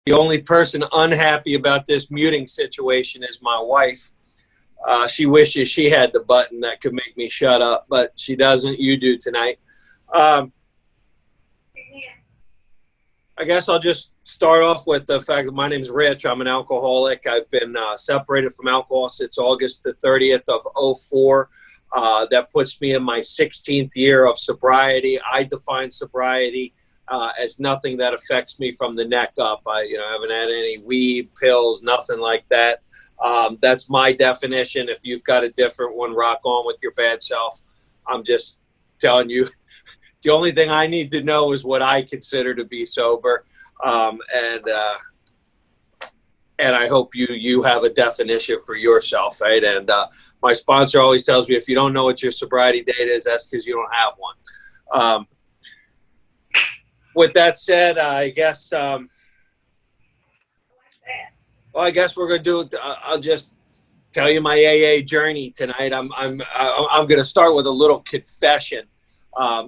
The only person unhappy about this muting situation is my wife. She wishes she had the button that could make me shut up, but she doesn't. You do tonight. I guess I'll just start off with the fact that my name's Rich. I'm an alcoholic. I've been separated from alcohol since August the 30th of '04. That puts me in my 16th year of sobriety. I define sobriety as nothing that affects me from the neck up. I haven't had any weed, pills, nothing like that. That's my definition. If you've got a different one, rock on with your bad self. I'm just telling you, the only thing I need to know is what I consider to be sober. And I hope you have a definition for yourself, right? And my sponsor always tells me, if you don't know what your sobriety date is, that's because you don't have one. With that said, I guess I guess we're going to do. I'll just tell you my AA journey tonight. I'm going to start with a little confession.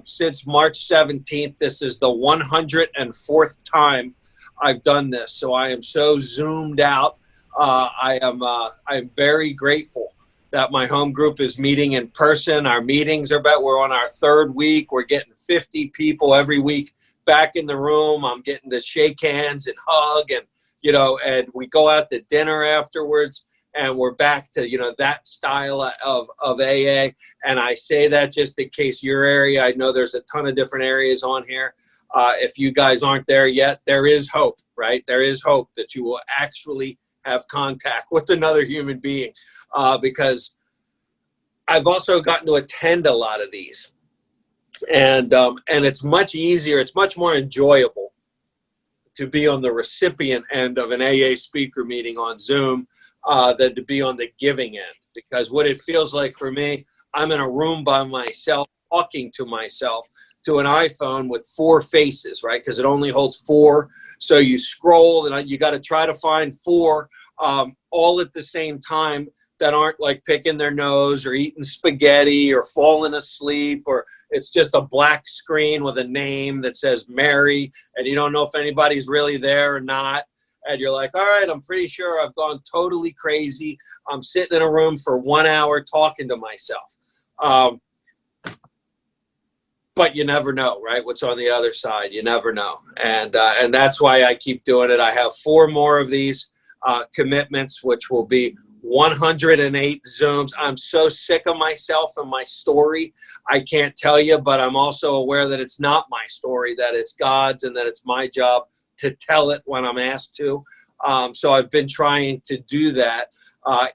Since March 17th, this is the 104th time I've done this. So I am so zoomed out. I'm very grateful that my home group is meeting in person. Our meetings we're on our third week. We're getting 50 people every week back in the room. I'm getting to shake hands and hug, and and we go out to dinner afterwards, and we're back to that style of AA. And I say that just in case your area, I know there's a ton of different areas on here. If you guys aren't there yet, there is hope, right? There is hope that you will actually have contact with another human being, because I've also gotten to attend a lot of these, and it's much easier, it's much more enjoyable to be on the recipient end of an AA speaker meeting on Zoom than to be on the giving end. Because what it feels like for me, I'm in a room by myself, talking to myself to an iPhone with 4 faces, right? Because it only holds 4. So you scroll, and you got to try to find 4 all at the same time that aren't like picking their nose or eating spaghetti or falling asleep, or it's just a black screen with a name that says Mary, and you don't know if anybody's really there or not. And you're like, all right, I'm pretty sure I've gone totally crazy. I'm sitting in a room for 1 hour talking to myself. But you never know, right? What's on the other side? You never know. And that's why I keep doing it. I have 4 more of these commitments, which will be 108 Zooms. I'm so sick of myself and my story. I can't tell you, but I'm also aware that it's not my story, that it's God's, and that it's my job to tell it when I'm asked to. So I've been trying to do that,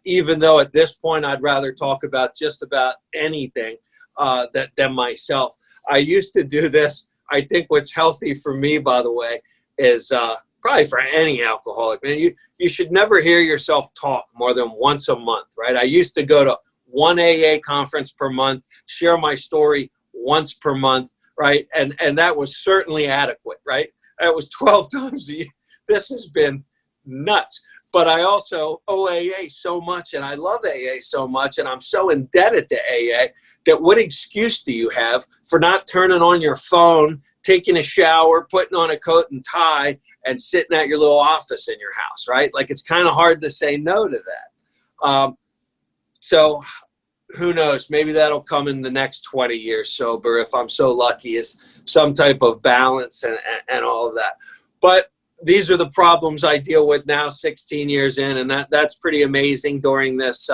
even though at this point I'd rather talk about just about anything than myself. I used to do this. I think what's healthy for me, by the way, is probably for any alcoholic, man, you should never hear yourself talk more than once a month, right? I used to go to 1 AA conference per month, share my story once per month, right? And that was certainly adequate, right? That was 12 times a year. This has been nuts. But I also owe AA so much, and I love AA so much, and I'm so indebted to AA that what excuse do you have for not turning on your phone, taking a shower, putting on a coat and tie, and sitting at your little office in your house, right? Like, it's kind of hard to say no to that. So who knows? Maybe that'll come in the next 20 years sober, if I'm so lucky, is some type of balance and all of that. But these are the problems I deal with now, 16 years in, and that's pretty amazing during this.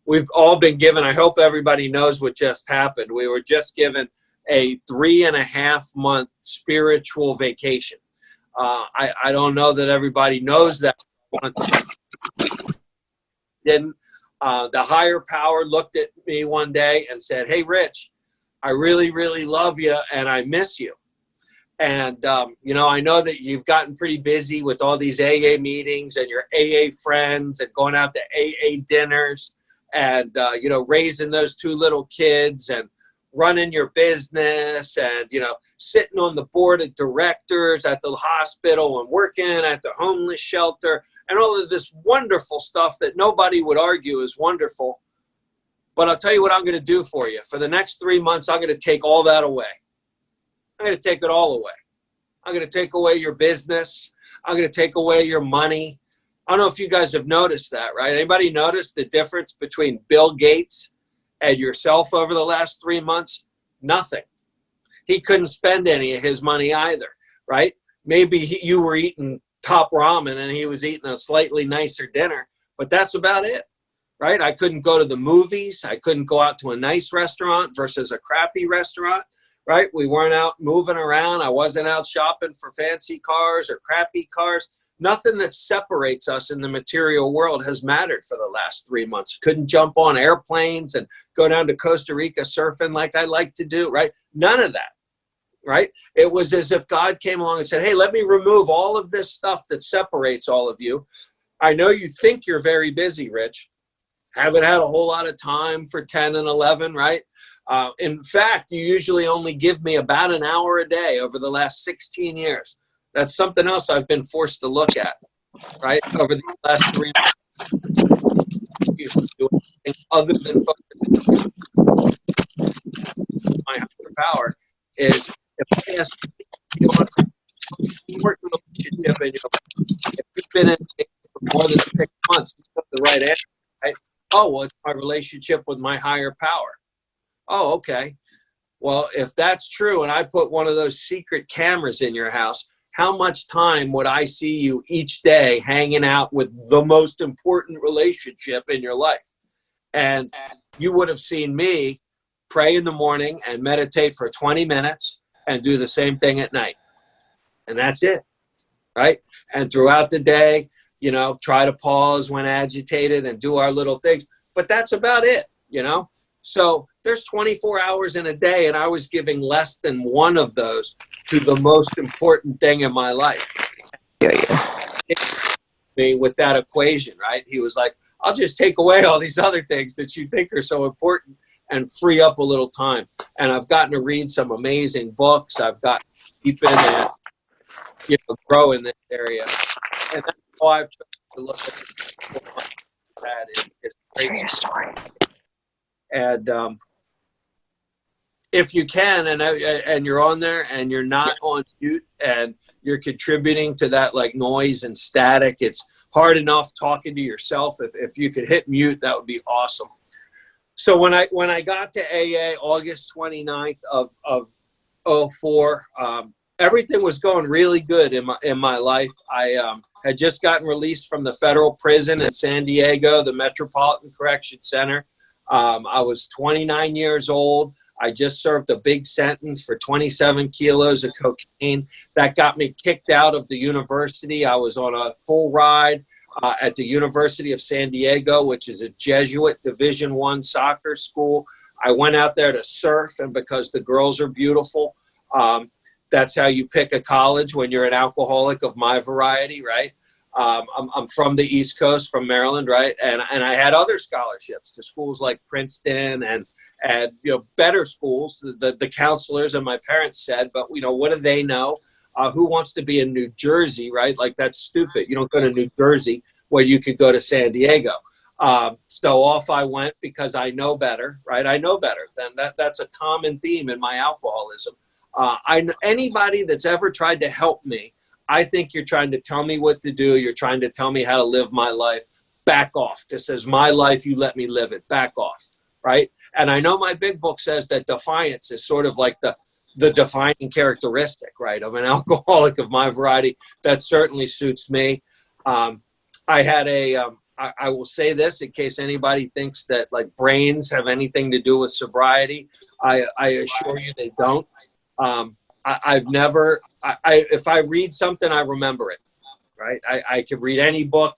We've all been given, I hope everybody knows what just happened. We were just given a 3.5-month spiritual vacation. I don't know that everybody knows that. Then the higher power looked at me one day and said, hey, Rich, I really, really love you, and I miss you. And, I know that you've gotten pretty busy with all these AA meetings and your AA friends and going out to AA dinners and, raising those 2 little kids and running your business and, sitting on the board of directors at the hospital and working at the homeless shelter and all of this wonderful stuff that nobody would argue is wonderful. But I'll tell you what I'm going to do for you. For the next 3 months, I'm going to take all that away. I'm going to take it all away. I'm going to take away your business. I'm going to take away your money. I don't know if you guys have noticed that, right? Anybody noticed the difference between Bill Gates and yourself over the last 3 months? Nothing. He couldn't spend any of his money either, right? Maybe you were eating top ramen and he was eating a slightly nicer dinner, but that's about it, right? I couldn't go to the movies. I couldn't go out to a nice restaurant versus a crappy restaurant, right? We weren't out moving around. I wasn't out shopping for fancy cars or crappy cars. Nothing that separates us in the material world has mattered for the last 3 months. Couldn't jump on airplanes and go down to Costa Rica surfing like I like to do, right? None of that, right? It was as if God came along and said, hey, let me remove all of this stuff that separates all of you. I know you think you're very busy, Rich. Haven't had a whole lot of time for 10 and 11, right? In fact, you usually only give me about an hour a day over the last 16 years. That's something else I've been forced to look at, right? Over the last 3 months, other than focusing on my higher power, is if I ask you want an important relationship in your life, if you've been in it for more than 6 months, you got the right answer, right? Oh, well, it's my relationship with my higher power. Oh, okay. Well, if that's true, and I put one of those secret cameras in your house, how much time would I see you each day hanging out with the most important relationship in your life? And you would have seen me pray in the morning and meditate for 20 minutes and do the same thing at night. And that's it, right? And throughout the day, you know, try to pause when agitated and do our little things. But that's about it, you know? So there's 24 hours in a day, and I was giving less than one of those to the most important thing in my life. Me with that equation, right? He was like, I'll just take away all these other things that you think are so important and free up a little time. And I've gotten to read some amazing books. I've gotten deep in and, you know, grow in this area. And that's how I've tried to look at that is great story. And if you can, and you're on there and you're not on mute and you're contributing to that like noise and static, it's hard enough talking to yourself. If you could hit mute, that would be awesome. So when I got to AA August 29th of 04, everything was going really good in my life. I had just gotten released from the federal prison in San Diego, the Metropolitan Correction Center. I was 29 years old. I just served a big sentence for 27 kilos of cocaine. That got me kicked out of the university. I was on a full ride at the University of San Diego, which is a Jesuit Division I soccer school. I went out there to surf, and because the girls are beautiful, that's how you pick a college when you're an alcoholic of my variety, right? I'm from the East Coast, from Maryland, right? And I had other scholarships to schools like Princeton and you know, better schools. The counselors and my parents said, but you know, what do they know? Who wants to be in New Jersey, right? Like, that's stupid. You don't go to New Jersey where you could go to San Diego. So off I went because I know better, right? I know better. Then that's a common theme in my alcoholism. Anybody that's ever tried to help me, I think you're trying to tell me what to do. You're trying to tell me how to live my life. Back off. This is my life. You let me live it. Back off, right? And I know my big book says that defiance is sort of like the defining characteristic, right, of an alcoholic of my variety. That certainly suits me. I had I will say this in case anybody thinks that like brains have anything to do with sobriety. I assure you they don't. I've never, if I read something, I remember it, right? I could read any book.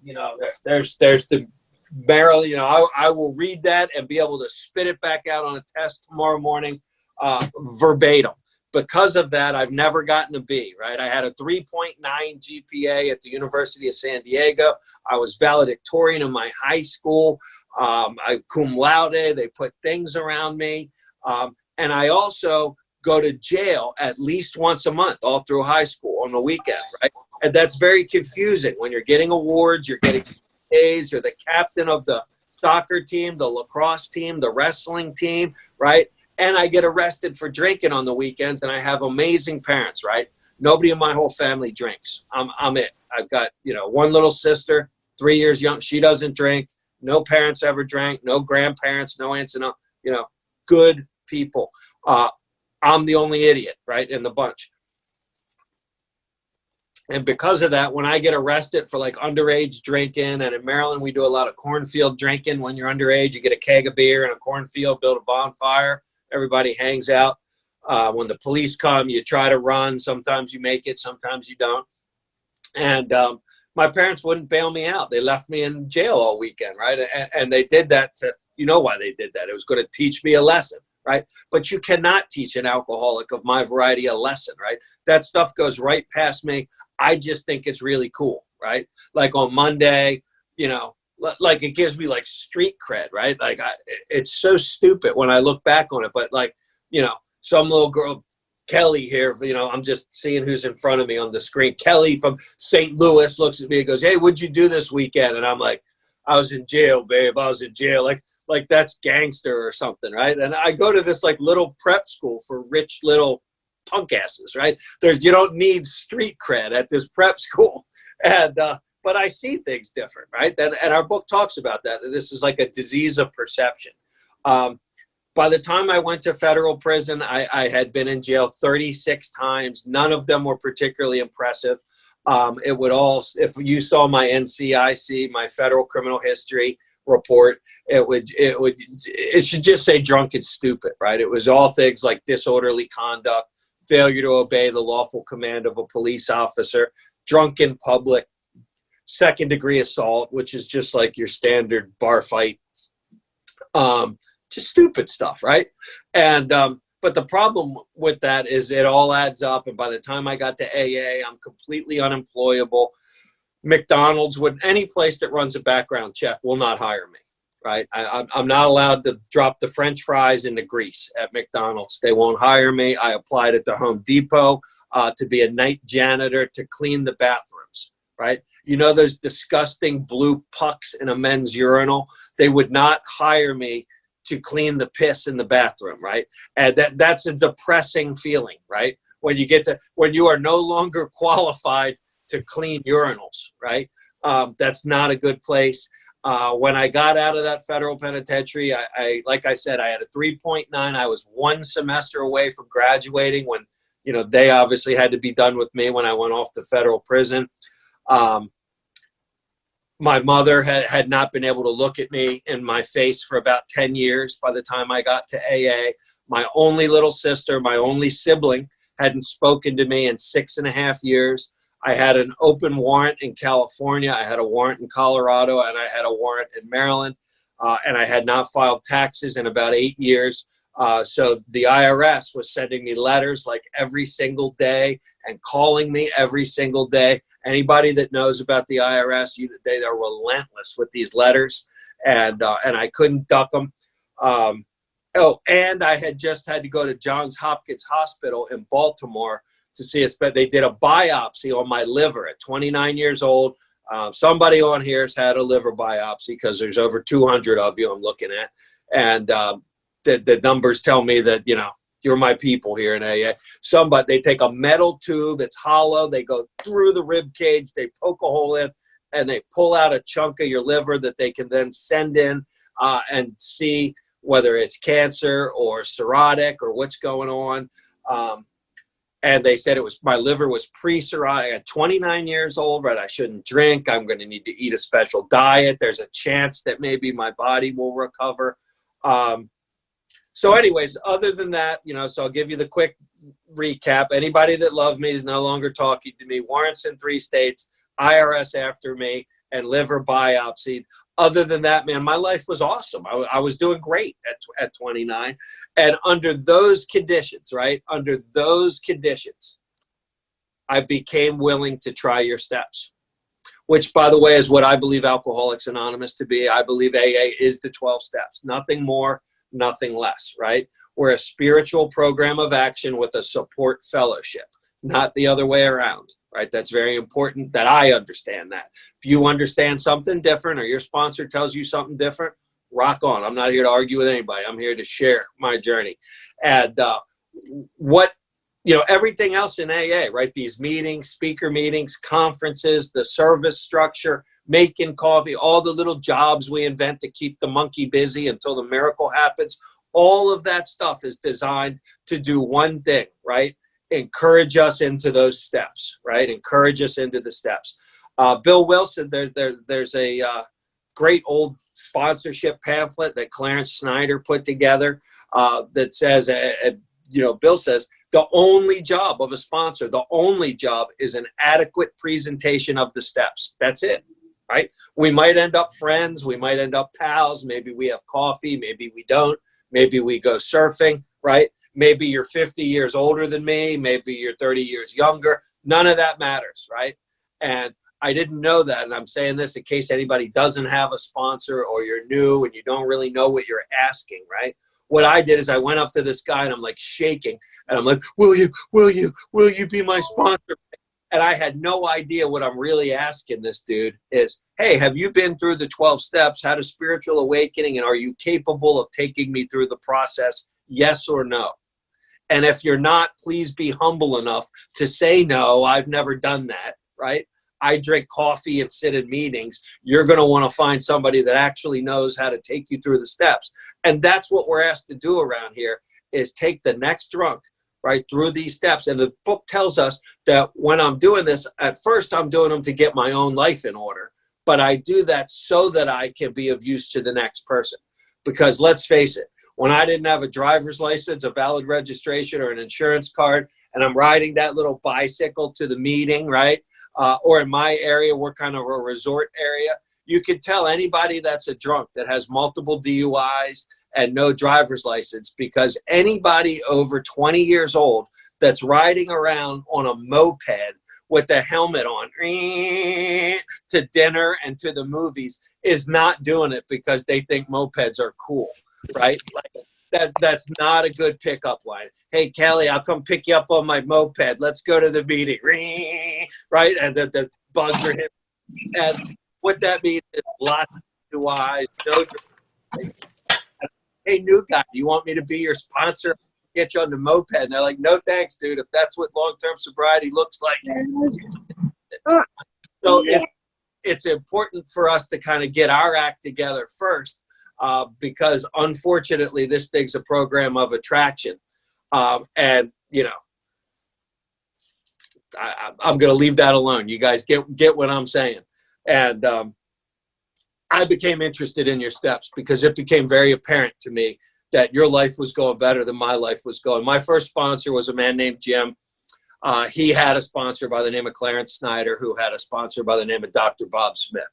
You know, there's the barrel, you know, I will read that and be able to spit it back out on a test tomorrow morning, verbatim. Because of that, I've never gotten a B, right? I had a 3.9 GPA at the University of San Diego. I was valedictorian in my high school. I cum laude. They put things around me. And I also go to jail at least once a month all through high school on the weekend, right? And that's very confusing when you're getting awards, you're getting A's, you're the captain of the soccer team, the lacrosse team, the wrestling team, right? And I get arrested for drinking on the weekends, and I have amazing parents, right? Nobody in my whole family drinks. I'm it. I've got, one little sister, 3 years young. She doesn't drink. No parents ever drank. No grandparents, no aunts and good people. I'm the only idiot, right, in the bunch. And because of that, when I get arrested for like underage drinking, and in Maryland, we do a lot of cornfield drinking. When you're underage, you get a keg of beer in a cornfield, build a bonfire. Everybody hangs out. When the police come, you try to run. Sometimes you make it, sometimes you don't. And my parents wouldn't bail me out. They left me in jail all weekend, right? And they did that to, why they did that. It was going to teach me a lesson, right? But you cannot teach an alcoholic of my variety a lesson, right? That stuff goes right past me. I just think it's really cool, right? Like on Monday, like it gives me like street cred, right? Like it's so stupid when I look back on it, but like, some little girl, Kelly here, I'm just seeing who's in front of me on the screen. Kelly from St. Louis looks at me and goes, "Hey, what'd you do this weekend?" And I'm like, "I was in jail, babe. I was in jail." Like that's gangster or something, right? And I go to this like little prep school for rich little punk asses, right? You don't need street cred at this prep school. And, but I see things different, right? And our book talks about that. This is like a disease of perception. By the time I went to federal prison, I had been in jail 36 times. None of them were particularly impressive. It would all, if you saw my NCIC, my federal criminal history report, it should just say drunk and stupid, right? It was all things like disorderly conduct, failure to obey the lawful command of a police officer, drunk in public, second-degree assault, which is just like your standard bar fight, just stupid stuff, right? And but the problem with that is it all adds up, and by the time I got to AA, I'm completely unemployable. McDonald's, any place that runs a background check will not hire me, right? I'm not allowed to drop the French fries in the grease at McDonald's. They won't hire me. I applied at the Home Depot to be a night janitor to clean the bathrooms, right? Those disgusting blue pucks in a men's urinal? They would not hire me to clean the piss in the bathroom, right? And that's a depressing feeling, right? When you are no longer qualified to clean urinals, right? That's not a good place. When I got out of that federal penitentiary, I like I said, I had a 3.9. I was one semester away from graduating when, they obviously had to be done with me when I went off to federal prison. My mother had not been able to look at me in my face for about 10 years by the time I got to AA. My only little sister, my only sibling, hadn't spoken to me in 6.5 years. I had an open warrant in California. I had a warrant in Colorado, and I had a warrant in Maryland. And I had not filed taxes in about 8 years. So the IRS was sending me letters like every single day and calling me every single day. Anybody that knows about the IRS, they are relentless with these letters, and I couldn't duck them. And I had just had to go to Johns Hopkins Hospital in Baltimore to see it. They did a biopsy on my liver at 29 years old. Somebody on here has had a liver biopsy because there's over 200 of you I'm looking at, and the numbers tell me that you're my people here in AA. They take a metal tube, it's hollow, they go through the rib cage, they poke a hole in, and they pull out a chunk of your liver that they can then send in and see whether it's cancer or cirrhotic or what's going on. And they said my liver was pre-cirrhotic at 29 years old, right? I shouldn't drink. I'm going to need to eat a special diet. There's a chance that maybe my body will recover. So anyways, other than that, so I'll give you the quick recap. Anybody that loved me is no longer talking to me. Warrants in 3 states, IRS after me, and liver biopsied. Other than that, man, my life was awesome. I was doing great at 29. And under those conditions, right, I became willing to try your steps, which, by the way, is what I believe Alcoholics Anonymous to be. I believe AA is the 12 steps, nothing more, nothing less, right? We're a spiritual program of action with a support fellowship, not the other way around, right? That's very important that I understand that. If you understand something different or your sponsor tells you something different, rock on. I'm not here to argue with anybody. I'm here to share my journey. And what everything else in AA, right? These meetings, speaker meetings, conferences, the service structure, making coffee, all the little jobs we invent to keep the monkey busy until the miracle happens. All of that stuff is designed to do one thing, right? Encourage us into those steps, right? Encourage us into the steps. Bill Wilson, there's a great old sponsorship pamphlet that Clarence Snyder put together that says, Bill says, the only job of a sponsor, the only job is an adequate presentation of the steps. That's it, right? We might end up friends. We might end up pals. Maybe we have coffee. Maybe we don't. Maybe we go surfing, right? Maybe you're 50 years older than me. Maybe you're 30 years younger. None of that matters, right? And I didn't know that. And I'm saying this in case anybody doesn't have a sponsor or you're new and you don't really know what you're asking, right? What I did is I went up to this guy and I'm like shaking and I'm like, will you be my sponsor? And I had no idea what I'm really asking this dude is, hey, have you been through the 12 steps, had a spiritual awakening, and are you capable of taking me through the process? Yes or no? And if you're not, please be humble enough to say, no, I've never done that, right? I drink coffee and sit in meetings. You're going to want to find somebody that actually knows how to take you through the steps. And that's what we're asked to do around here is take the next drunk, right, through these steps. And the book tells us that when I'm doing this, at first I'm doing them to get my own life in order. But I do that so that I can be of use to the next person. Because let's face it, when I didn't have a driver's license, a valid registration, or an insurance card, and I'm riding that little bicycle to the meeting, right? Or in my area, we're kind of a resort area. You can tell anybody that's a drunk that has multiple DUIs and no driver's license, because anybody over 20 years old that's riding around on a moped with a helmet on to dinner and to the movies is not doing it because they think mopeds are cool, right? Like that's not a good pickup line. Hey, Kelly, I'll come pick you up on my moped. Let's go to the meeting, right? And the bugs are hitting. And what that means is lots of DUIs, no. Hey, new guy, do you want me to be your sponsor? Get you on the moped. And they're like, no, thanks, dude. If that's what long-term sobriety looks like. So it's important for us to kind of get our act together first because, unfortunately, this thing's a program of attraction. And, I'm going to leave that alone. You guys get what I'm saying. And I became interested in your steps because it became very apparent to me that your life was going better than my life was going. My first sponsor was a man named Jim. He had a sponsor by the name of Clarence Snyder, who had a sponsor by the name of Dr. Bob Smith.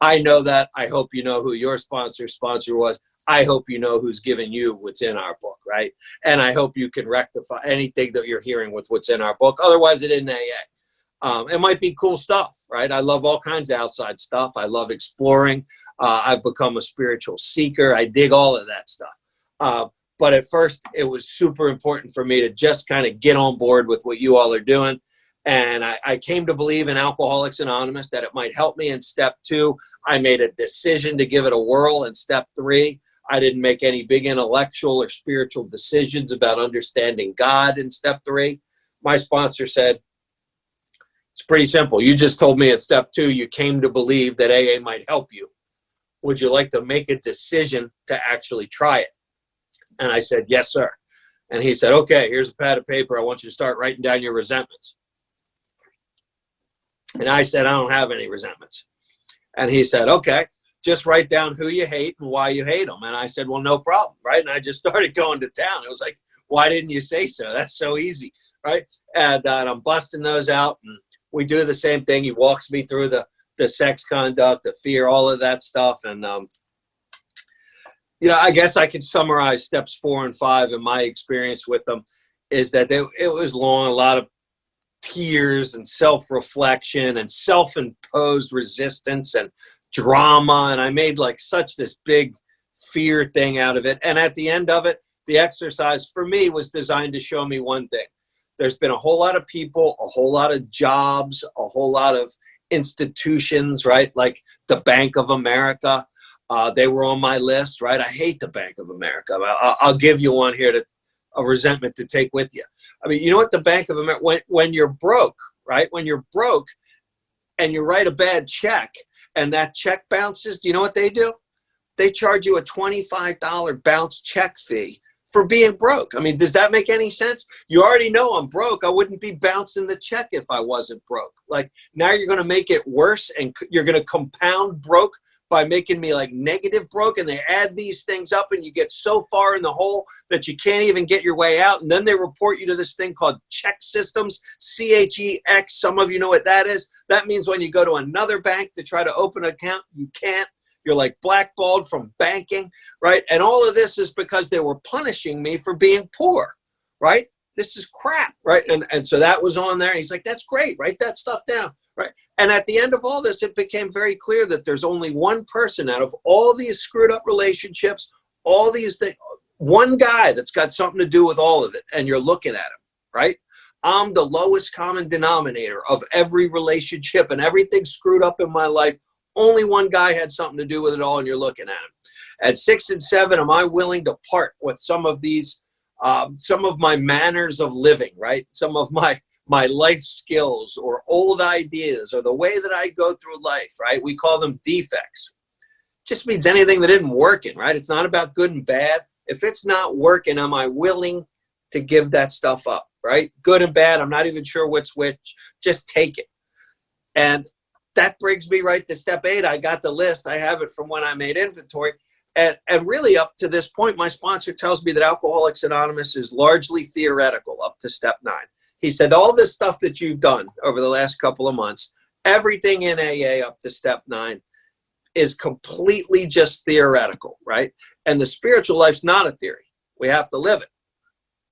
I know that. I hope you know who your sponsor was. I hope you know who's giving you what's in our book, right? And I hope you can rectify anything that you're hearing with what's in our book. Otherwise, it isn't AA. It might be cool stuff, right? I love all kinds of outside stuff. I love exploring. I've become a spiritual seeker. I dig all of that stuff. But at first, it was super important for me to just kind of get on board with what you all are doing. And I came to believe in Alcoholics Anonymous, that it might help me in step 2. I made a decision to give it a whirl in step 3. I didn't make any big intellectual or spiritual decisions about understanding God in step 3. My sponsor said, it's pretty simple. You just told me in step 2, you came to believe that AA might help you. Would you like to make a decision to actually try it? And I said, yes, sir. And he said, okay, here's a pad of paper. I want you to start writing down your resentments. And I said, I don't have any resentments. And he said, okay, just write down who you hate and why you hate them. And I said, well, no problem, right? And I just started going to town. It was like, why didn't you say so? That's so easy, right? And I'm busting those out, and we do the same thing. He walks me through the sex conduct, the fear, all of that stuff. And, I guess I could summarize steps 4 and 5 in my experience with them is that it was long, a lot of tears and self-reflection and self-imposed resistance and drama. And I made like such this big fear thing out of it. And at the end of it, the exercise for me was designed to show me one thing. There's been a whole lot of people, a whole lot of jobs, a whole lot of institutions, right? Like the Bank of America. They were on my list, right? I hate the Bank of America. I'll give you one here of resentment to take with you. I mean, you know what the Bank of America, when you're broke, right? When you're broke and you write a bad check and that check bounces, do you know what they do? They charge you a $25 bounce check fee for being broke. I mean, does that make any sense? You already know I'm broke. I wouldn't be bouncing the check if I wasn't broke. Like, now you're going to make it worse, and you're going to compound broke by making me like negative broke, and they add these things up and you get so far in the hole that you can't even get your way out. And then they report you to this thing called check systems, CHEX. Some of you know what that is. That means when you go to another bank to try to open an account, you can't. You're like blackballed from banking, right? And all of this is because they were punishing me for being poor, right? This is crap, right? And so that was on there. And he's like, that's great. Write that stuff down, right? And at the end of all this, it became very clear that there's only one person out of all these screwed up relationships, all these things, one guy that's got something to do with all of it. And you're looking at him, right? I'm the lowest common denominator of every relationship and everything screwed up in my life. Only one guy had something to do with it all, and you're looking at him. At 6 and 7, am I willing to part with some of these, some of my manners of living, right? Some of my life skills or old ideas or the way that I go through life, right? We call them defects. Just means anything that isn't working, right? It's not about good and bad. If it's not working, am I willing to give that stuff up, right? Good and bad, I'm not even sure what's which. Just take it. And that brings me right to step 8. I got the list. I have it from when I made inventory. And really up to this point, my sponsor tells me that Alcoholics Anonymous is largely theoretical up to step 9. He said, all this stuff that you've done over the last couple of months, everything in AA up to step 9 is completely just theoretical, right? And the spiritual life's not a theory. We have to live it,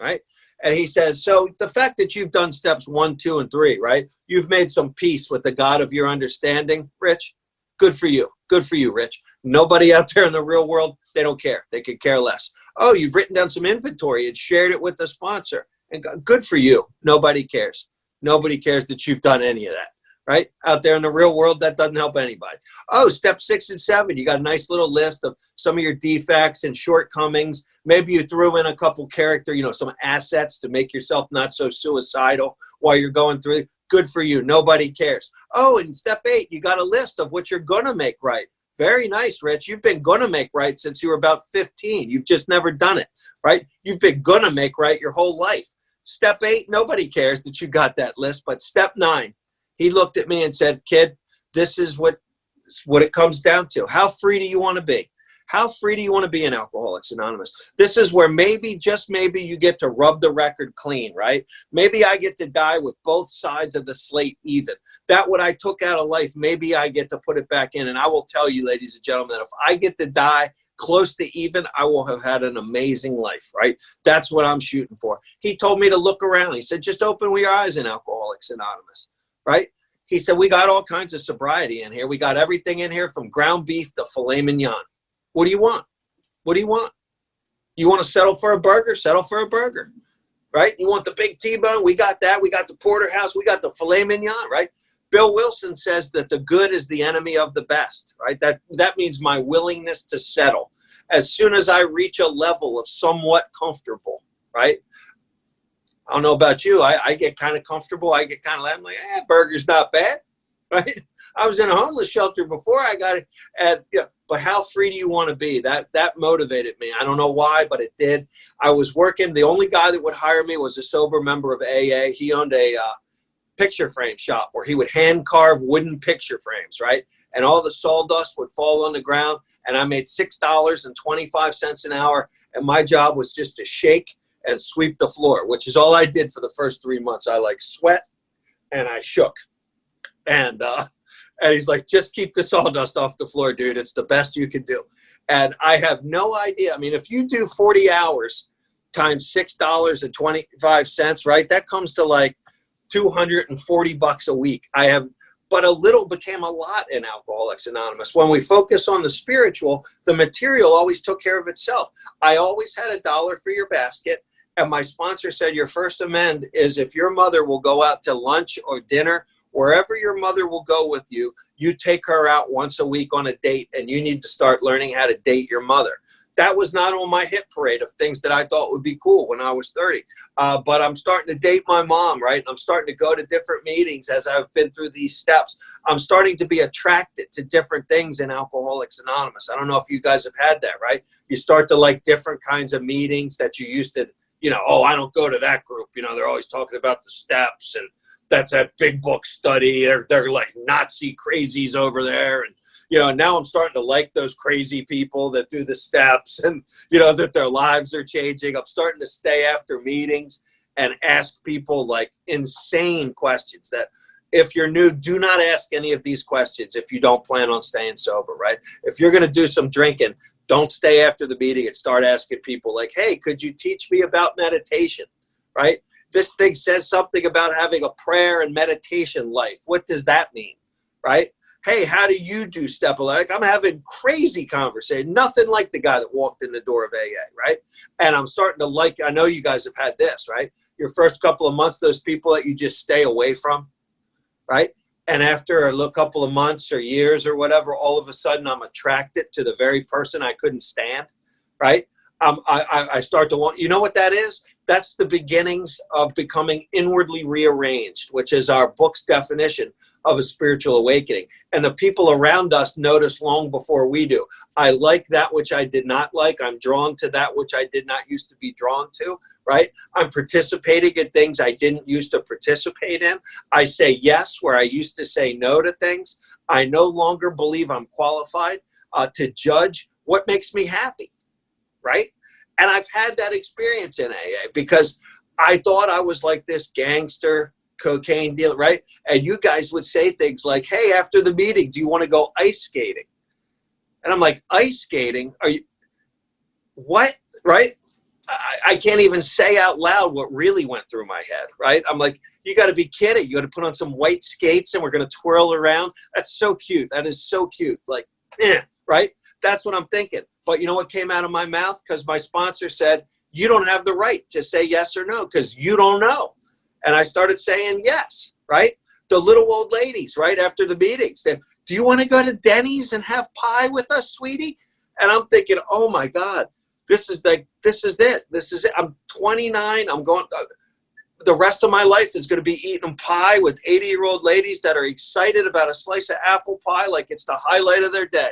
right? And he says, so the fact that you've done steps 1, 2, and 3, right? You've made some peace with the God of your understanding, Rich. Good for you. Good for you, Rich. Nobody out there in the real world, they don't care. They could care less. Oh, you've written down some inventory and shared it with the sponsor. And good for you. Nobody cares. Nobody cares that you've done any of that, right? Out there in the real world, that doesn't help anybody. Oh, step 6 and 7, you got a nice little list of some of your defects and shortcomings. Maybe you threw in a couple character, some assets to make yourself not so suicidal while you're going through it. Good for you. Nobody cares. Oh, and step 8, you got a list of what you're going to make right. Very nice, Rich. You've been going to make right since you were about 15. You've just never done it, right? You've been going to make right your whole life. Step 8, nobody cares that you got that list. But step 9, he looked at me and said, kid, this is what it comes down to. How free do you want to be? How free do you want to be in Alcoholics Anonymous? This is where maybe, just maybe, you get to rub the record clean, right? Maybe I get to die with both sides of the slate even. That what I took out of life, maybe I get to put it back in. And I will tell you, ladies and gentlemen, that if I get to die close to even, I will have had an amazing life, right? That's what I'm shooting for. He told me to look around. He said, just open your eyes in Alcoholics Anonymous, right? He said, we got all kinds of sobriety in here. We got everything in here from ground beef to filet mignon. What do you want? What do you want? You want to settle for a burger? Settle for a burger, right? You want the big T-bone? We got that. We got the porterhouse. We got the filet mignon, right? Bill Wilson says that the good is the enemy of the best, right? That means my willingness to settle. As soon as I reach a level of somewhat comfortable, right? I don't know about you. I get kind of comfortable. I get kind of I'm like, burger's not bad, right? I was in a homeless shelter before I got it. And, but how free do you want to be? That motivated me. I don't know why, but it did. I was working. The only guy that would hire me was a sober member of AA. He owned a picture frame shop where he would hand carve wooden picture frames, right? And all the sawdust would fall on the ground. And I made $6.25 an hour. And my job was just to shake and sweep the floor, which is all I did for the first 3 months. I sweat and I shook. And he's like, just keep the sawdust off the floor, dude. It's the best you can do. And I have no idea. I mean, if you do 40 hours times $6.25, right, that comes to like $240 a week. But a little became a lot in Alcoholics Anonymous. When we focus on the spiritual, the material always took care of itself. I always had $1 for your basket. And my sponsor said, your first amend is if your mother will go out to lunch or dinner, wherever your mother will go with you, you take her out once a week on a date, and you need to start learning how to date your mother. That was not on my hit parade of things that I thought would be cool when I was 30. But I'm starting to date my mom, right? I'm starting to go to different meetings as I've been through these steps. I'm starting to be attracted to different things in Alcoholics Anonymous. I don't know if you guys have had that, right? You start to like different kinds of meetings that you used to, oh, I don't go to that group. They're always talking about the steps, and that's that big book study. They're like Nazi crazies over there. And, now I'm starting to like those crazy people that do the steps and, that their lives are changing. I'm starting to stay after meetings and ask people like insane questions that if you're new, do not ask any of these questions if you don't plan on staying sober, right? If you're going to do some drinking, don't stay after the meeting and start asking people like, hey, could you teach me about meditation, right? This thing says something about having a prayer and meditation life. What does that mean, right? Hey, how do you do step? Like I'm having crazy conversation, nothing like the guy that walked in the door of AA, right? And I'm starting to like, I know you guys have had this, right? Your first couple of months, those people that you just stay away from, right? And after a couple of months or years or whatever, all of a sudden I'm attracted to the very person I couldn't stand, right? I start to want, you know what that is? That's the beginnings of becoming inwardly rearranged, which is our book's definition of a spiritual awakening. And the people around us notice long before we do. I like that which I did not like. I'm drawn to that which I did not used to be drawn to, right? I'm participating in things I didn't used to participate in. I say yes where I used to say no to things. I no longer believe I'm qualified to judge what makes me happy, right? And I've had that experience in AA because I thought I was like this gangster cocaine dealer, right? And you guys would say things like, hey, after the meeting, do you want to go ice skating? And I'm like, ice skating? Are you, what, right? I can't even say out loud what really went through my head, right? I'm like, you got to be kidding. You got to put on some white skates and we're going to twirl around. That's so cute. That is so cute. Like, right? That's what I'm thinking. But you know what came out of my mouth? Because my sponsor said, you don't have the right to say yes or no because you don't know. And I started saying yes, right? The little old ladies, right after the meetings. They, do you want to go to Denny's and have pie with us, sweetie? And I'm thinking, oh my God, this is it. This is it. I'm 29. I'm going, the rest of my life is going to be eating pie with 80-year-old ladies that are excited about a slice of apple pie like it's the highlight of their day.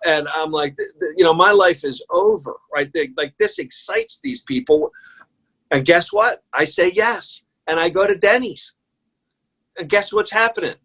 And I'm like, my life is over, right? Like this excites these people. And guess what? I say yes. And I go to Denny's. And guess what's happening?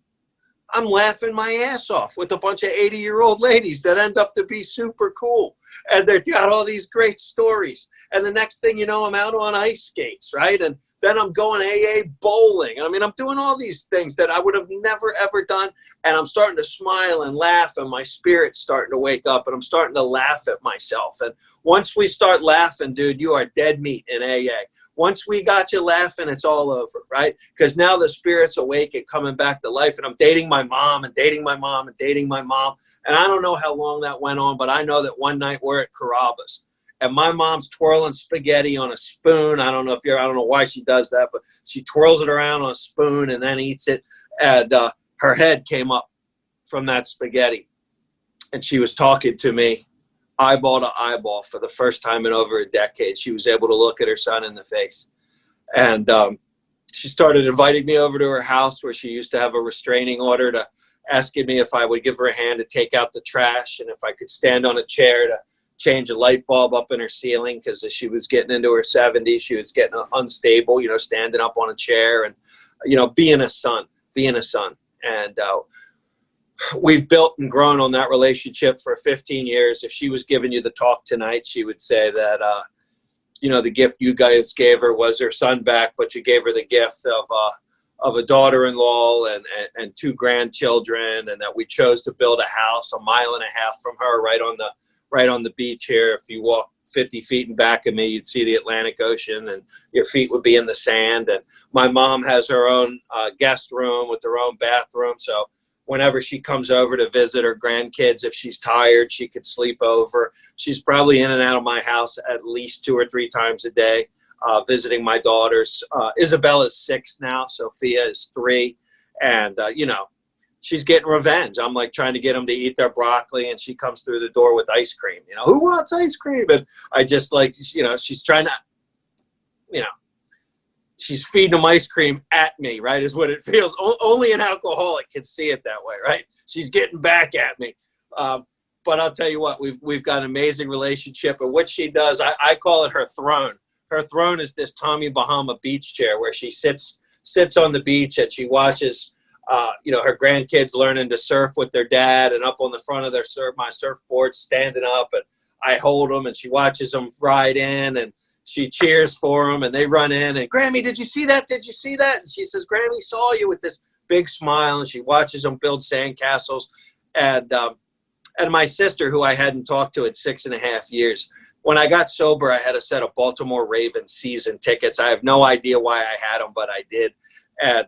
I'm laughing my ass off with a bunch of 80-year-old ladies that end up to be super cool. And they've got all these great stories. And the next thing you know, I'm out on ice skates, right? And then I'm going AA bowling. I mean, I'm doing all these things that I would have never, ever done. And I'm starting to smile and laugh, and my spirit's starting to wake up, and I'm starting to laugh at myself. And once we start laughing, dude, you are dead meat in AA. Once we got you laughing, it's all over, right? Because now the spirit's awake and coming back to life. And I'm dating my mom and dating my mom and dating my mom. And I don't know how long that went on, but I know that one night we're at Carrabba's. And my mom's twirling spaghetti on a spoon. I don't know why she does that, but she twirls it around on a spoon and then eats it. And her head came up from that spaghetti. And she was talking to me eyeball to eyeball for the first time in over a decade. She was able to look at her son in the face. And she started inviting me over to her house where she used to have a restraining order, to asking me if I would give her a hand to take out the trash and if I could stand on a chair to change a light bulb up in her ceiling, because as she was getting into her 70s, she was getting unstable, standing up on a chair and, being a son. And we've built and grown on that relationship for 15 years. If she was giving you the talk tonight, she would say that, the gift you guys gave her was her son back, but you gave her the gift of a daughter-in-law and 2 grandchildren, and that we chose to build a house 1.5 miles from her right on the beach here. If you walk 50 feet in back of me, you'd see the Atlantic Ocean and your feet would be in the sand. And my mom has her own guest room with her own bathroom. So whenever she comes over to visit her grandkids, if she's tired, she could sleep over. She's probably in and out of my house at least 2 or 3 times a day, visiting my daughters. Isabella's 6 now. Sophia is 3. And, she's getting revenge. I'm like trying to get them to eat their broccoli, and she comes through the door with ice cream. Who wants ice cream? And I just like, she's trying to, she's feeding them ice cream at me, right, is what it feels. Only an alcoholic can see it that way, right? She's getting back at me. But I'll tell you what, we've got an amazing relationship. And what she does, I call it her throne. Her throne is this Tommy Bahama beach chair where she sits on the beach and she watches her grandkids learning to surf with their dad, and up on the front of my surfboard, standing up, and I hold them, and she watches them ride in, and she cheers for them, and they run in, and Grammy, did you see that? Did you see that? And she says, Grammy saw you, with this big smile, and she watches them build sandcastles. And my sister, who I hadn't talked to in 6.5 years, when I got sober, I had a set of Baltimore Ravens season tickets. I have no idea why I had them, but I did. And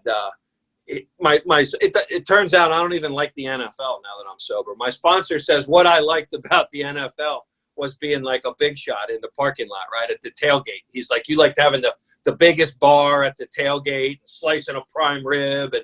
it turns out I don't even like the NFL now that I'm sober. My sponsor says what I liked about the NFL was being like a big shot in the parking lot, right at the tailgate. He's like, you liked having the biggest bar at the tailgate, slicing a prime rib, and,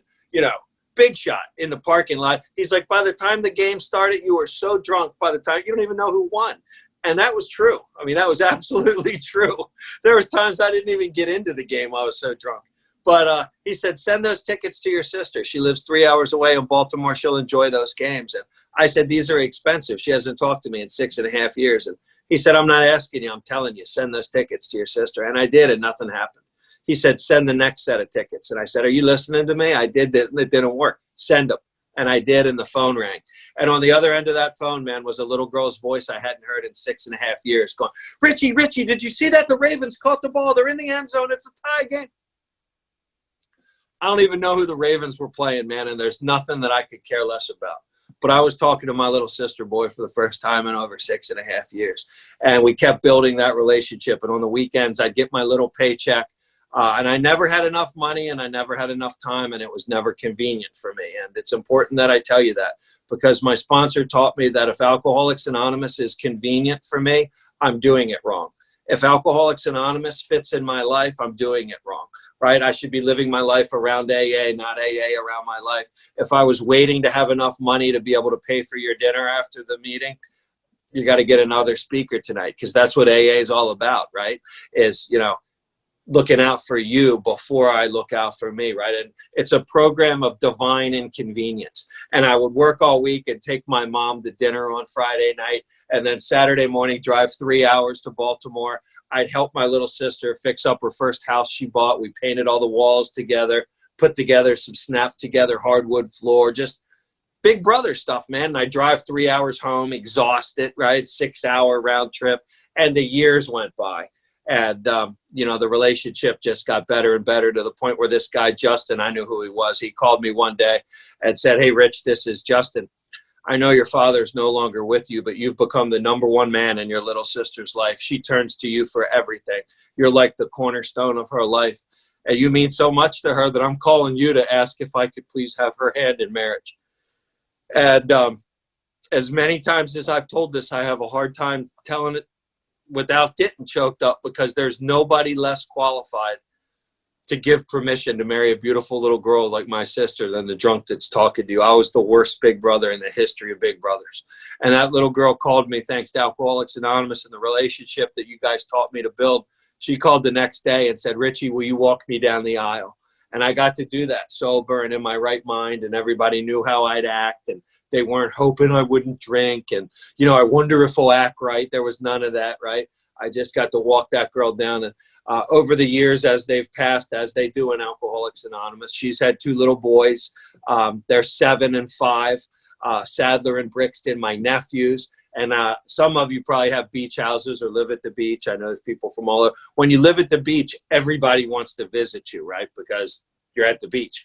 big shot in the parking lot. He's like, by the time the game started, you were so drunk by the time you don't even know who won. And that was true. I mean, that was absolutely true. There was times I didn't even get into the game. I was so drunk. But he said, send those tickets to your sister. She lives 3 hours away in Baltimore. She'll enjoy those games. And I said, these are expensive. She hasn't talked to me in 6.5 years. And he said, I'm not asking you. I'm telling you, send those tickets to your sister. And I did, and nothing happened. He said, send the next set of tickets. And I said, are you listening to me? I did that, and it didn't work. Send them. And I did, and the phone rang. And on the other end of that phone, man, was a little girl's voice I hadn't heard in 6.5 years going, Richie, did you see that? The Ravens caught the ball. They're in the end zone. It's a tie game. I don't even know who the Ravens were playing, man, and there's nothing that I could care less about. But I was talking to my little sister boy for the first time in over 6.5 years, and we kept building that relationship. And on the weekends, I'd get my little paycheck, and I never had enough money, and I never had enough time, and it was never convenient for me. And it's important that I tell you that, because my sponsor taught me that if Alcoholics Anonymous is convenient for me, I'm doing it wrong. If Alcoholics Anonymous fits in my life, I'm doing it wrong. Right? I should be living my life around AA, not AA around my life. If I was waiting to have enough money to be able to pay for your dinner after the meeting, you got to get another speaker tonight, because that's what AA is all about, right? Is, looking out for you before I look out for me, right? And it's a program of divine inconvenience. And I would work all week and take my mom to dinner on Friday night, and then Saturday morning drive 3 hours to Baltimore. I'd help my little sister fix up her first house she bought. We painted all the walls together, put together some snapped together hardwood floor, just big brother stuff, man. And I drive 3 hours home, exhausted, right? 6-hour round trip. And the years went by. And, the relationship just got better and better, to the point where this guy, Justin, I knew who he was. He called me one day and said, hey, Rich, this is Justin. I know your father's no longer with you, but you've become the number one man in your little sister's life. She turns to you for everything. You're like the cornerstone of her life. And you mean so much to her that I'm calling you to ask if I could please have her hand in marriage. And as many times as I've told this, I have a hard time telling it without getting choked up, because there's nobody less qualified to give permission to marry a beautiful little girl like my sister than the drunk that's talking to you. I was the worst big brother in the history of big brothers. And that little girl called me, thanks to Alcoholics Anonymous and the relationship that you guys taught me to build. She called the next day and said, Richie, will you walk me down the aisle? And I got to do that sober and in my right mind, and everybody knew how I'd act, and they weren't hoping I wouldn't drink. And, I wonder if we'll act right. There was none of that, right? I just got to walk that girl down. And over the years, as they've passed, as they do in Alcoholics Anonymous, she's had 2 little boys. They're 7 and 5, Sadler and Brixton, my nephews. And some of you probably have beach houses or live at the beach. I know there's people from all over. When you live at the beach, everybody wants to visit you, right? Because you're at the beach.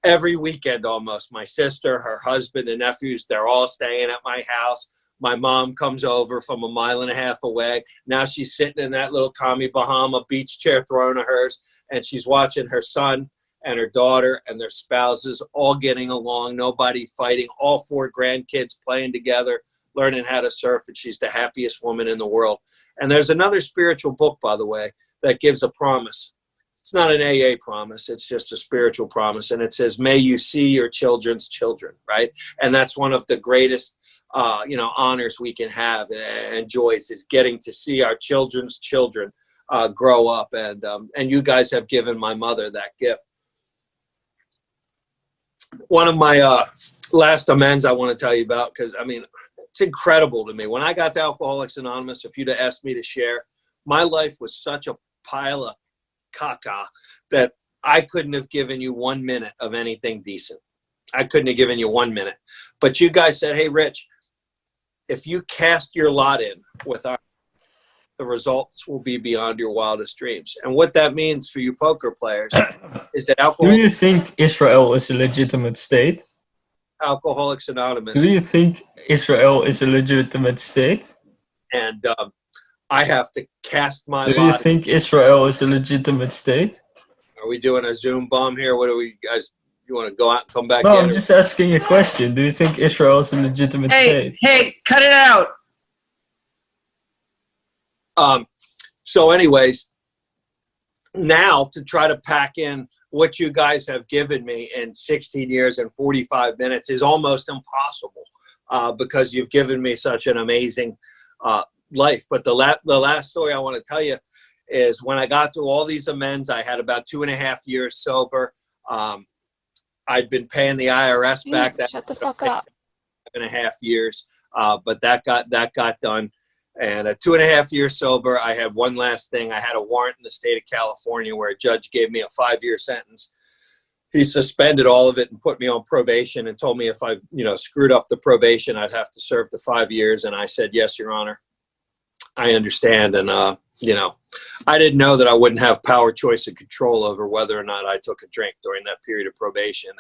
Every weekend almost, my sister, her husband, the nephews, they're all staying at my house. My mom comes over from 1.5 miles away. Now she's sitting in that little Tommy Bahama beach chair throne of hers, and she's watching her son and her daughter and their spouses all getting along, nobody fighting, all 4 grandkids playing together, learning how to surf, and she's the happiest woman in the world. And there's another spiritual book, by the way, that gives a promise. it's not an AA promise. It's just a spiritual promise. And it says, may you see your children's children, right? And that's one of the greatest, honors we can have and joys, is getting to see our children's children grow up. And you guys have given my mother that gift. One of my last amends I want to tell you about, because, it's incredible to me. When I got to Alcoholics Anonymous, if you'd have asked me to share, my life was such a pile of caca that I couldn't have given you 1 minute of anything decent. I couldn't have given you 1 minute. But you guys said, hey, Rich, if you cast your lot in with the results will be beyond your wildest dreams. And what that means for you poker players is that Do you think Israel is a legitimate state? Alcoholics Anonymous. Do you think Israel is a legitimate state? And I have to cast my lot. Do you think Israel is a legitimate state? Are we doing a Zoom bomb here? What do we guys? You want to go out and come back No, in? I'm just asking a question. Do you think Israel is a legitimate state? Hey, cut it out. So anyways, now to try to pack in what you guys have given me in 16 years and 45 minutes is almost impossible because you've given me such an amazing life. But the last story I want to tell you is when I got through all these amends, I had about 2.5 years sober. I'd been paying the IRS back. Shut the fuck up. 5.5 years, but that got done. And at 2.5 years sober, I had one last thing. I had a warrant in the state of California where a judge gave me a 5-year sentence. He suspended all of it and put me on probation and told me if I, screwed up the probation, I'd have to serve the 5 years. And I said, yes, Your Honor, I understand. And, I didn't know that I wouldn't have power, choice, and control over whether or not I took a drink during that period of probation.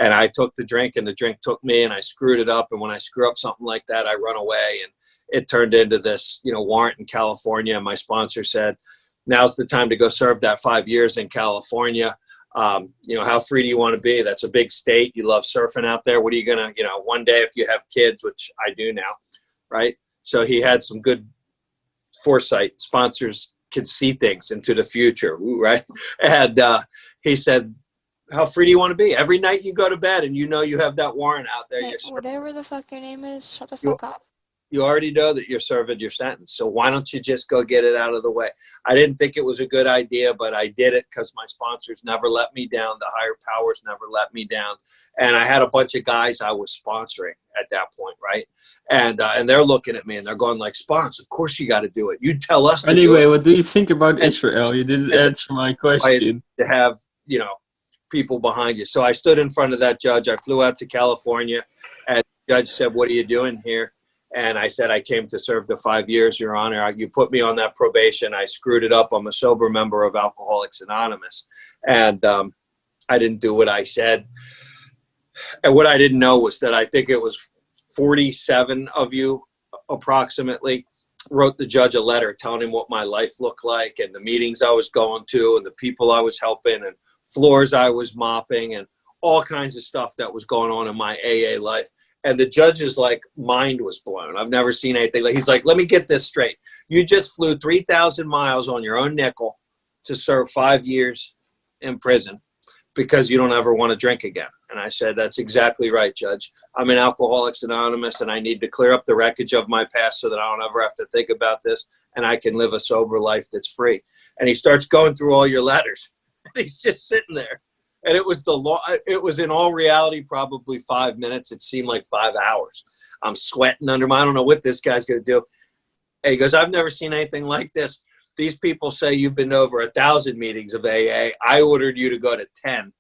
And I took the drink and the drink took me and I screwed it up. And when I screw up something like that, I run away. And it turned into this, warrant in California. And my sponsor said, now's the time to go serve that 5 years in California. How free do you want to be? That's a big state. You love surfing out there. What are you going to, one day if you have kids, which I do now, right? So he had some good foresight. Sponsors can see things into the future, right? And he said, how free do you want to be? Every night you go to bed and you have that warrant out there. Hey, whatever the fuck their name is, shut the fuck up. You already know that you're serving your sentence. So why don't you just go get it out of the way? I didn't think it was a good idea, but I did it because my sponsors never let me down. The higher powers never let me down. And I had a bunch of guys I was sponsoring at that point, right? And they're looking at me and they're going like, Spons, of course you got to do it. You tell us to Anyway, do it. What do you think about Israel? You didn't answer my question. To have, people behind you. So I stood in front of that judge. I flew out to California and the judge said, what are you doing here? And I said, I came to serve the 5 years, Your Honor. You put me on that probation. I screwed it up. I'm a sober member of Alcoholics Anonymous. And I didn't do what I said. And what I didn't know was that I think it was 47 of you approximately wrote the judge a letter telling him what my life looked like and the meetings I was going to and the people I was helping and floors I was mopping and all kinds of stuff that was going on in my AA life. And the judge's mind was blown. I've never seen anything like. He's like, let me get this straight. You just flew 3,000 miles on your own nickel to serve 5 years in prison because you don't ever want to drink again. And I said, that's exactly right, Judge. I'm in Alcoholics Anonymous and I need to clear up the wreckage of my past so that I don't ever have to think about this and I can live a sober life that's free. And he starts going through all your letters. And he's just sitting there. And it was it was in all reality, probably 5 minutes. It seemed like 5 hours. I'm sweating under I don't know what this guy's going to do. And he goes, I've never seen anything like this. These people say you've been to over 1,000 meetings of AA. I ordered you to go to 10.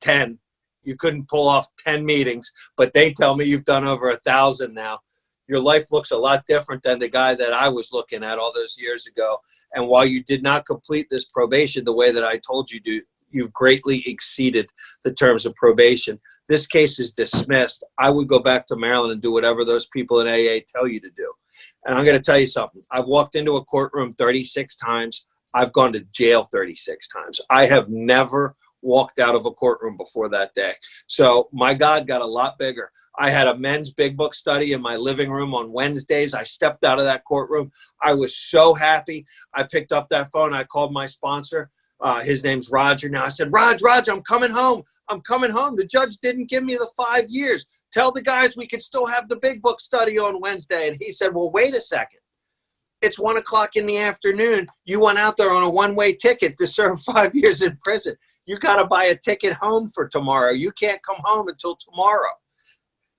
10. You couldn't pull off 10 meetings, but they tell me you've done over 1,000 now. Your life looks a lot different than the guy that I was looking at all those years ago. And while you did not complete this probation the way that I told you to, you've greatly exceeded the terms of probation. This case is dismissed. I would go back to Maryland and do whatever those people in AA tell you to do. And I'm going to tell you something. I've walked into a courtroom 36 times. I've gone to jail 36 times. I have never walked out of a courtroom before that day. So my God got a lot bigger. I had a men's big book study in my living room on Wednesdays. I stepped out of that courtroom. I was so happy. I picked up that phone. I called my sponsor. His name's Roger. Now I said, Roger, I'm coming home. I'm coming home. The judge didn't give me the 5 years. Tell the guys we can still have the big book study on Wednesday. And he said, well, wait a second. It's 1 o'clock in the afternoon. You went out there on a one-way ticket to serve 5 years in prison. You got to buy a ticket home for tomorrow. You can't come home until tomorrow.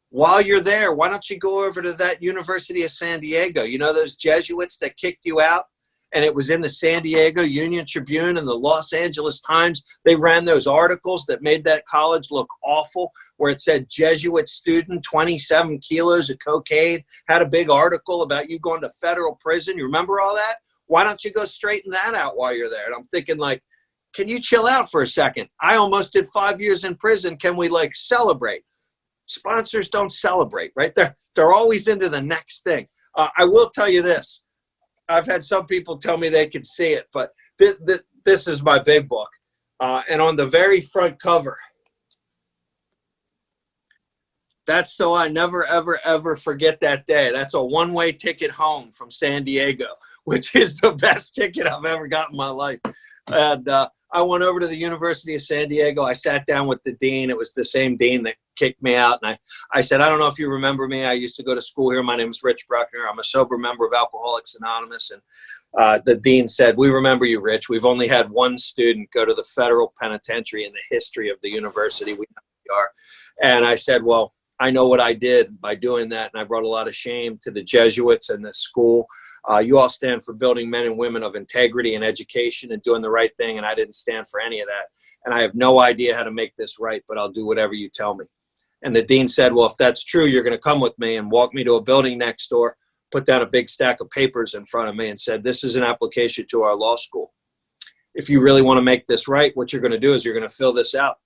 While you're there, why don't you go over to that University of San Diego? You know those Jesuits that kicked you out? And it was in the San Diego Union Tribune and the Los Angeles Times. They ran those articles that made that college look awful, where it said Jesuit student, 27 kilos of cocaine, had a big article about you going to federal prison. You remember all that? Why don't you go straighten that out while you're there? And I'm thinking, like, can you chill out for a second? I almost did 5 years in prison. Can we, like, celebrate? Sponsors don't celebrate, right? They're always into the next thing. I will tell you this. I've had some people tell me they can see it, but this is my big book. And on the very front cover, that's so I never, ever, ever forget that day. That's a one-way ticket home from San Diego, which is the best ticket I've ever got in my life. And I went over to the University of San Diego. I sat down with the dean. It was the same dean that kicked me out. And I said, I don't know if you remember me. I used to go to school here. My name is Rich Bruckner. I'm a sober member of Alcoholics Anonymous. And the dean said, we remember you, Rich. We've only had one student go to the federal penitentiary in the history of the university. We know who you are. And I said, well, I know what I did by doing that. And I brought a lot of shame to the Jesuits and this school. You all stand for building men and women of integrity and education and doing the right thing, and I didn't stand for any of that. And I have no idea how to make this right, but I'll do whatever you tell me. And the dean said, well, if that's true, you're going to come with me, and walk me to a building next door, put down a big stack of papers in front of me and said, this is an application to our law school. If you really want to make this right, what you're going to do is you're going to fill this out.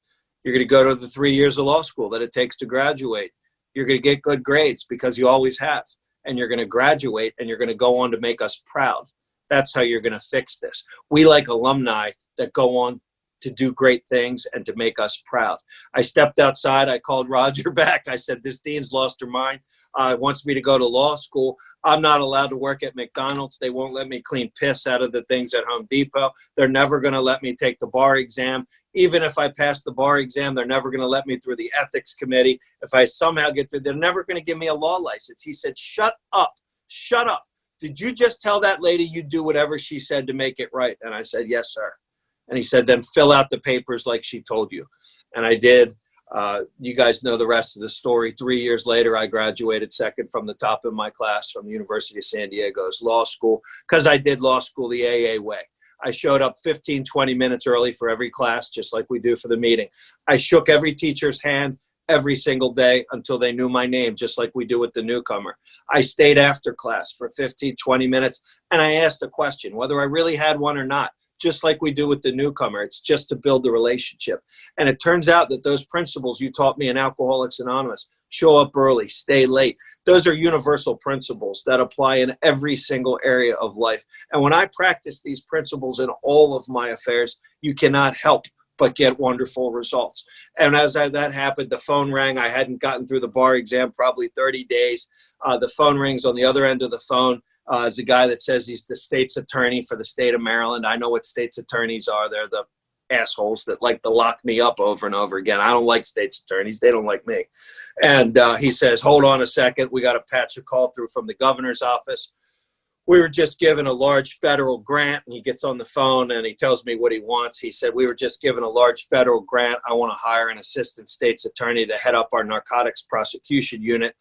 You're going to go to the 3 years of law school that it takes to graduate. You're going to get good grades because you always have. And you're going to graduate, and you're going to go on to make us proud. That's how you're going to fix this. We like alumni that go on to do great things and to make us proud. I stepped outside. I called Roger back. I said, this dean's lost her mind. Wants me to go to law school. I'm not allowed to work at McDonald's. They won't let me clean piss out of the things at Home Depot. They're never going to let me take the bar exam. Even if I pass the bar exam, they're never going to let me through the ethics committee. If I somehow get through, they're never going to give me a law license. He said, shut up. Shut up. Did you just tell that lady you'd do whatever she said to make it right? And I said, yes, sir. And he said, then fill out the papers like she told you. And I did. You guys know the rest of the story. 3 years later, I graduated second from the top in my class from the University of San Diego's law school, because I did law school the AA way. I showed up 15, 20 minutes early for every class, just like we do for the meeting. I shook every teacher's hand every single day until they knew my name, just like we do with the newcomer. I stayed after class for 15, 20 minutes, and I asked a question, whether I really had one or not, just like we do with the newcomer. It's just to build the relationship. And it turns out that those principles you taught me in Alcoholics Anonymous, show up early, stay late, those are universal principles that apply in every single area of life. And when I practice these principles in all of my affairs, you cannot help but get wonderful results. And as that happened, the phone rang. I hadn't gotten through the bar exam probably 30 days. The phone rings. On the other end of the phone is a guy that says he's the state's attorney for the state of Maryland. I know what state's attorneys are. They're the assholes that like to lock me up over and over again. I don't like state's attorneys. They don't like me. And he says, hold on a second. We got to patch a call through from the governor's office. We were just given a large federal grant. And he gets on the phone and he tells me what he wants. He said, we were just given a large federal grant. I want to hire an assistant state's attorney to head up our narcotics prosecution unit.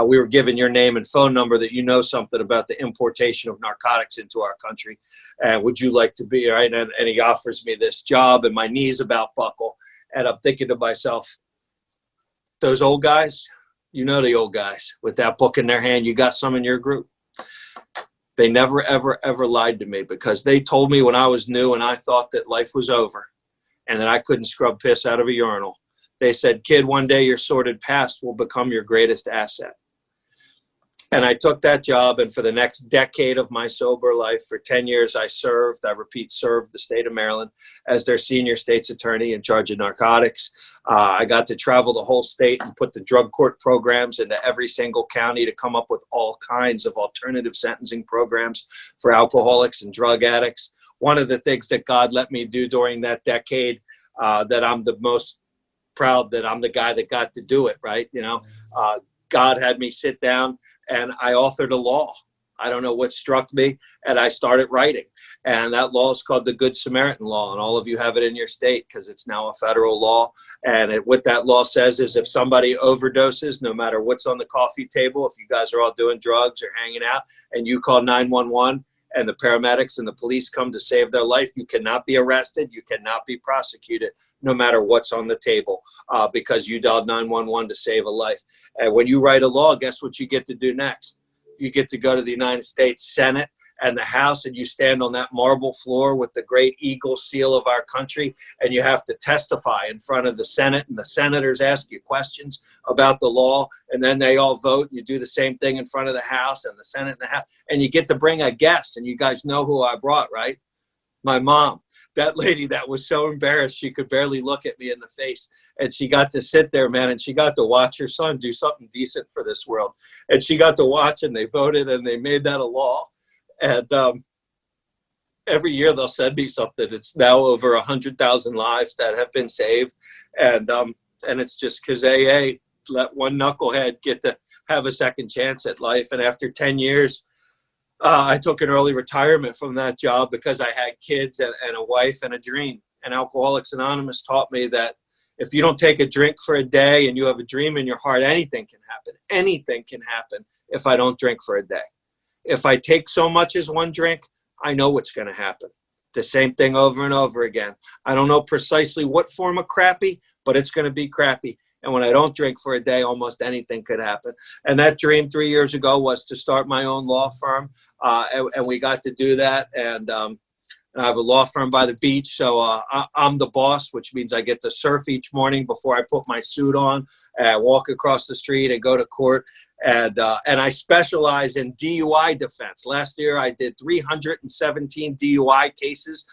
We were given your name and phone number that you know something about the importation of narcotics into our country. And would you like to be, right? And he offers me this job, and my knees about buckle. And I'm thinking to myself, those old guys, you know the old guys with that book in their hand, you got some in your group. They never, ever, ever lied to me, because they told me when I was new and I thought that life was over and that I couldn't scrub piss out of a urinal. They said, kid, one day your sordid past will become your greatest asset. And I took that job, and for the next decade of my sober life, for 10 years, I served the state of Maryland as their senior state's attorney in charge of narcotics. I got to travel the whole state and put the drug court programs into every single county to come up with all kinds of alternative sentencing programs for alcoholics and drug addicts. one of the things that God let me do during that decade, that I'm the most proud that I'm the guy that got to do it, right? God had me sit down and I authored a law. I don't know what struck me, and I started writing. And that law is called the Good Samaritan Law, and all of you have it in your state because it's now a federal law. And what that law says is if somebody overdoses, no matter what's on the coffee table, if you guys are all doing drugs or hanging out, and you call 911 and the paramedics and the police come to save their life, you cannot be arrested, you cannot be prosecuted, no matter what's on the table, because you dialed 911 to save a life. And when you write a law, guess what you get to do next? You get to go to the United States Senate and the House, and you stand on that marble floor with the great eagle seal of our country, and you have to testify in front of the Senate, and the senators ask you questions about the law, and then they all vote. You do the same thing in front of the House and the Senate and the House, and you get to bring a guest, and you guys know who I brought, right? My mom. That lady that was so embarrassed she could barely look at me in the face, and she got to sit there, man, and she got to watch her son do something decent for this world, and she got to watch, and they voted, and they made that a law. And every year they'll send me something. It's now over 100,000 lives that have been saved, and it's just because AA let one knucklehead get to have a second chance at life. And after 10 years, I took an early retirement from that job because I had kids and a wife and a dream. And Alcoholics Anonymous taught me that if you don't take a drink for a day and you have a dream in your heart, anything can happen. Anything can happen if I don't drink for a day. If I take so much as one drink, I know what's going to happen. The same thing over and over again. I don't know precisely what form of crappy, but it's going to be crappy. And when I don't drink for a day, almost anything could happen. And that dream 3 years ago was to start my own law firm. And we got to do that. And I have a law firm by the beach. So I'm the boss, which means I get to surf each morning before I put my suit on and walk across the street and go to court. And I specialize in DUI defense. Last year, I did 317 DUI cases,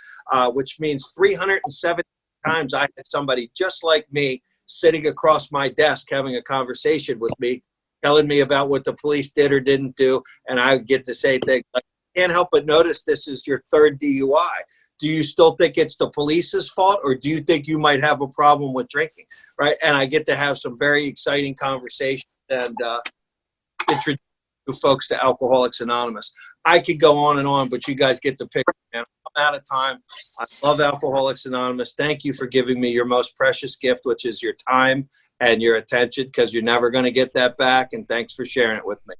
which means 317 times I had somebody just like me sitting across my desk having a conversation with me, telling me about what the police did or didn't do. And I get to say things like, I can't help but notice this is your third DUI. Do you still think it's the police's fault, or do you think you might have a problem with drinking? Right? And I get to have some very exciting conversations and introduce folks to Alcoholics Anonymous. I could go on and on, but you guys get the picture, man. I'm out of time. I love Alcoholics Anonymous. Thank you for giving me your most precious gift, which is your time and your attention, because you're never going to get that back. And thanks for sharing it with me.